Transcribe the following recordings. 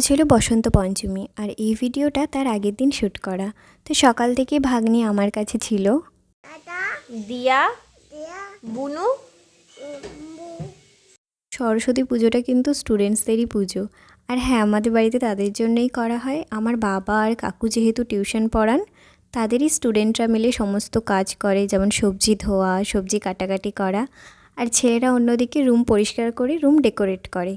আজ হলো বসন্ত পঞ্চমী আর এই ভিডিওটা তার আগের দিন শ্যুট করা। তো সকাল থেকে ভাগ্নি আমার কাছে ছিল। দিয়া বুনু। সরস্বতী পুজোটা কিন্তু স্টুডেন্টসদেরই পুজো, আর হ্যাঁ, আমাদের বাড়িতে তাদের জন্যই করা হয়। আমার বাবা আর কাকু যেহেতু টিউশন পড়ান, তাদেরই স্টুডেন্টরা মিলে সমস্ত কাজ করে, যেমন সবজি ধোয়া, সবজি কাটাকাটি করা, আর ছেলেরা অন্যদিকে রুম পরিষ্কার করে রুম ডেকোরেট করে।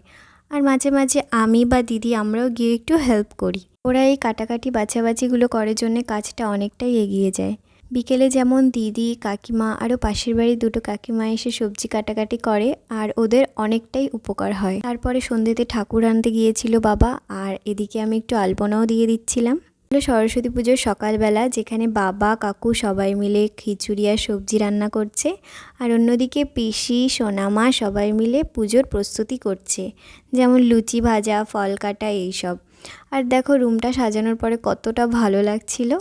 আর মাঝে মাঝে আমি বা দিদি আমরাও গিয়ে একটু হেল্প করি। ওরা এই কাটাকাটি বাছাবাছিগুলো করার জন্যে কাজটা অনেকটাই এগিয়ে যায়। বিকেলে যেমন দিদি, কাকিমা আরও পাশের বাড়ির দুটো কাকিমা এসে সবজি কাটাকাটি করে, আর ওদের অনেকটাই উপকার হয়। তারপরে সন্ধ্যেতে ঠাকুর আনতে গিয়েছিল বাবা, আর এদিকে আমি একটু আলপনাও দিয়ে দিচ্ছিলাম। সরস্বতী পুজোর সকালবেলা, যেখানে বাবা কাকু সবাই মিলে খিচুড়ি আর সবজি রান্না করছে, আর অন্যদিকে পিসি, সোনামা সবাই মিলে পুজোর প্রস্তুতি করছে, যেমন লুচি ভাজা, ফল কাটা এইসব। আর দেখো রুমটা সাজানোর পরে কতটা ভালো লাগছিল।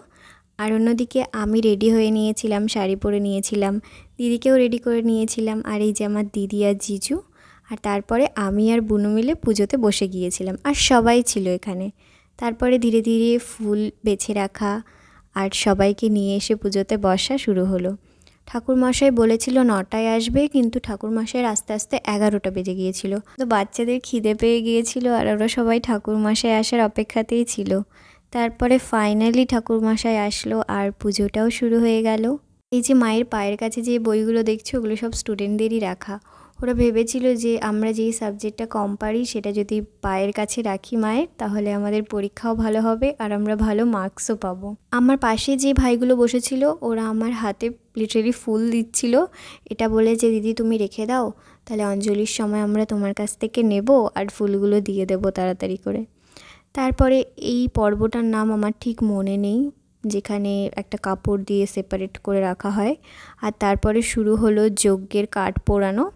আর অন্যদিকে আমি রেডি হয়ে নিয়েছিলাম, শাড়ি পরে নিয়েছিলাম, দিদিকেও রেডি করে নিয়েছিলাম, আর এই যে আমার দিদি আর জিজু। আর তারপরে আমি আর বুনু মিলে পুজোতে বসে গিয়েছিলাম, আর সবাই ছিল এখানে। তারপরে ধীরে ধীরে ফুল বেছে রাখা আর সবাইকে নিয়ে এসে পুজোতে বসা শুরু হলো। ঠাকুরমশাই বলেছিল 9টায় আসবে, কিন্তু ঠাকুরমশাইয়ের আস্তে আস্তে 11টা বেজে গিয়েছিল। তো বাচ্চাদের খিদে পেয়ে গিয়েছিল, আর ওরা সবাই ঠাকুরমশাই আসার অপেক্ষাতেই ছিল। তারপরে ফাইনালি ঠাকুরমশাই আসলো আর পুজোটাও শুরু হয়ে গেল। এই যে মায়ের পায়ের কাছে যে বইগুলো দেখছো, ওগুলো সব স্টুডেন্টদেরই রাখা। ওরা ভেবেছিল যে আমরা যেই সাবজেক্টটা কম পারি সেটা যদি পায়ের কাছে রাখি মায়ের, তাহলে আমাদের পরীক্ষাও ভালো হবে আর আমরা ভালো মার্কসও পাবো। আমার পাশে যে ভাইগুলো বসেছিল, ওরা আমার হাতে লিটারেলি ফুল দিচ্ছিল, এটা বলে যে দিদি তুমি রেখে দাও, তাহলে অঞ্জলির সময় আমরা তোমার কাছ থেকে নেব আর ফুলগুলো দিয়ে দেবো তাড়াতাড়ি করে। তারপরে এই পর্বটার নাম আমার ঠিক মনে নেই, যেখানে একটা কাপড় দিয়ে সেপারেট করে রাখা হয়। আর তারপরে শুরু হলো যজ্ঞের কাঠ পোড়ানো।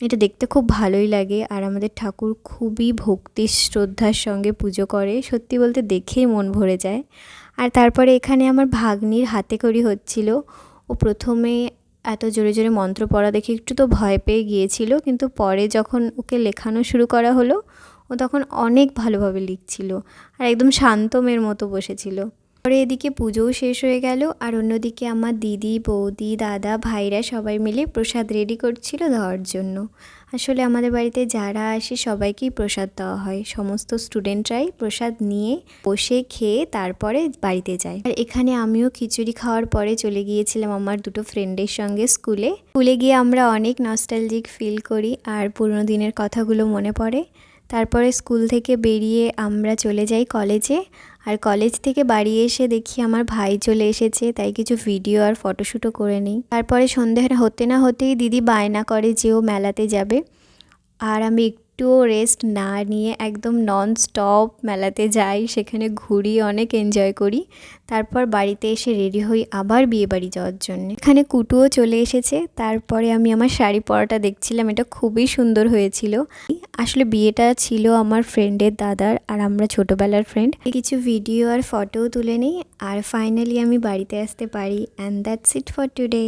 এটা দেখতে খুব ভালোই লাগে, আর আমাদের ঠাকুর খুবই ভক্তি শ্রদ্ধার সঙ্গে পুজো করে, সত্যি বলতে দেখেই মন ভরে যায়। আর তারপরে এখানে আমার ভাগ্নির হাতে খড়ি হচ্ছিল। ও প্রথমে এত জোরে জোরে মন্ত্র পড়া দেখে একটু তো ভয় পেয়ে গিয়েছিল, কিন্তু পরে যখন ওকে লেখানো শুরু করা হলো, ও তখন অনেক ভালোভাবে লিখছিল আর একদম শান্ত মেয়ের মতো বসেছিল। পরে এদিকে পুজোও শেষ হয়ে গেল, আর অন্যদিকে আমার দিদি, বৌদি, দাদা, ভাইরা সবাই মিলে প্রসাদ রেডি করছিল দেওয়ার জন্য। আসলে আমাদের বাড়িতে যারা আসে সবাইকেই প্রসাদ দেওয়া হয়, সমস্ত স্টুডেন্টরাই প্রসাদ নিয়ে বসে খেয়ে তারপরে বাড়িতে যায়। আর এখানে আমিও খিচুড়ি খাওয়ার পরে চলে গিয়েছিলাম আমার দুটো ফ্রেন্ডের সঙ্গে স্কুলে গিয়ে আমরা অনেক নস্টালজিক ফিল করি আর পুরোনো দিনের কথাগুলো মনে পড়ে। তারপরে স্কুল থেকে বেরিয়ে আমরা চলে যাই কলেজে, আর কলেজ থেকে বাড়ি এসে দেখি আমার ভাই চলে এসেছে, তাই কিছু ভিডিও আর ফটোশ্যুটও করে নিই। তারপরে সন্ধে হতে না হতেই দিদি বায়না করে যে ও মেলাতে যাবে, আর আমি একটুও রেস্ট না নিয়ে একদম নন স্টপ মেলাতে যাই, সেখানে ঘুরি, অনেক এনজয় করি। তারপর বাড়িতে এসে রেডি হই আবার বিয়ে বাড়ি যাওয়ার জন্য। এখানে কুটুও চলে এসেছে। তারপরে আমি আমার শাড়ি পরাটা দেখছিলাম, এটা খুবই সুন্দর হয়েছিল। আসলে বিয়েটা ছিল আমার ফ্রেন্ডের দাদার, আর আমরা ছোটোবেলার ফ্রেন্ড। কিছু ভিডিও আর ফটোও তুলে নিই, আর ফাইনালি আমি বাড়িতে আসতে পারি। And that's it for today.